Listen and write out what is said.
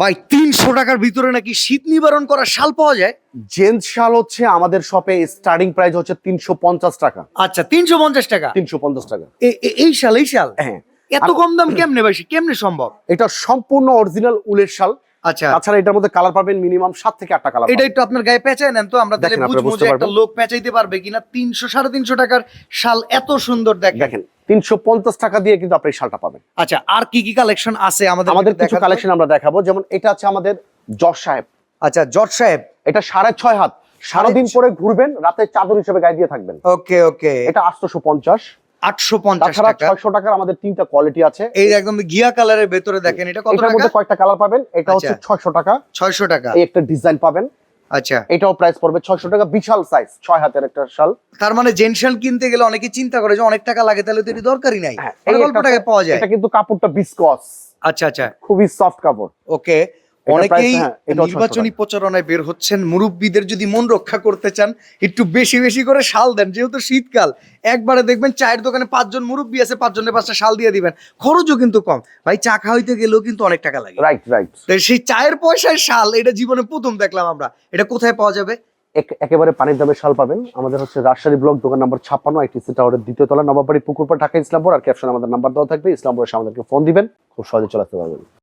ভাই 300 টাকার ভিতরে নাকি শীত নিবারণ করা শাল পাওয়া যায়? জেন্টস শাল হচ্ছে আমাদের শপে স্টার্টিং প্রাইস হচ্ছে 350 টাকা। আচ্ছা 350 টাকা। 350 টাকা। এই শাল এই শাল হ্যাঁ, এত কম দাম কেমনে ভাই? কেমনে সম্ভব? এটা সম্পূর্ণ অরিজিনাল উলের শাল। আচ্ছা তাছাড়া এটার মধ্যে কালার পাবেন মিনিমাম 7 থেকে 8টা কালার। এটা একটু আপনার গায়ে পেঁচায় নেন তো আমরা তাহলে দেখেন, আপনি বুঝবো বুঝতে যে একটা পারবেন। লোক পেঁচাইতে পারবে কিনা। 300 টাকার শাল এত সুন্দর দেখেন। দেখেন 350 টাকা দিয়ে কিন্তু আপনি এই শালটা পাবেন। আচ্ছা আর কি কি কালেকশন আছে আমাদের আমাদের কিছু দেখাতে? কালেকশন আমরা দেখাবো, যেমন এটা আছে আমাদের জজ সাহেব। আচ্ছা জজ সাহেব, এটা 6.5 হাত, সারাদিন পরে ঘুরবেন, রাতে চাদর হিসেবে গায়ে দিয়ে থাকবেন। ওকে ওকে। এটা 850। 850 তাছাড়া টাকা। 600 টাকার আমাদের 3টা কোয়ালিটি আছে। এই একদম ঘিয়া কালারের ভেতরে দেখেন, এটা কত এটার টাকা? মধ্যে কয়টা কালার পাবেন? এটা হচ্ছে আচ্ছা। 600 টাকা। 600 টাকা। এই একটা ডিজাইন পাবেন, আচ্ছা এটাও প্রাইস পড়বে 600 টাকা। বিশাল সাইজ, 6 হাতের একটা শাল। তার মানে জেনশাল কিনতে গেলে অনেকে চিন্তা করে যে অনেক টাকা লাগে, তাহলে তো এটি দরকারই নাই, হ্যাঁ, অনেক এই অল্প একটা- টাকায় পাওয়া যায়। এটা কিন্তু কাপড়টা বিসকস, আচ্ছা আচ্ছা খুবই সফট কাপড়। ওকে। এটার অনেকেই price, হ্যাঁ, এটাও 600 নির্বাচনী টাকা। প্রচারণায় বের হচ্ছেন, মুরব্বীদের যদি মন রক্ষা করতে চান একটু বেশি বেশি করে শাল দেন, যেহেতু শীতকাল। একবারে দেখবেন চায়ের দোকানে 5 জন মুরব্বী আছে, 5 জনের 5টা শাল দিয়ে দিবেন, খরচও কিন্তু কম। ভাই চা খাওয়াইতে গেলেও কিন্তু অনেক টাকা লাগে। Right right. তো সেই চায়ের পয়সায় শাল, এটা জীবনে প্রথম দেখলাম আমরা। এটা কোথায় পাওয়া যাবে? একেবারে পানির দামে শাল পাবেন। আমাদের হচ্ছে রাজশাহী ব্লক, দোকান নম্বর 56, আইটিসি টাওয়ারের 2য় তলা, নবাববাড়ি, পুকুরপাড়, ঢাকা, ইসলামপুর। আর ক্যাপশনে আমাদের নাম্বার দেওয়া থাকবে, ইসলামপুরে এসে আমাদেরকে ফোন দিবেন, খুব সহজে চলে আসতে পারবেন।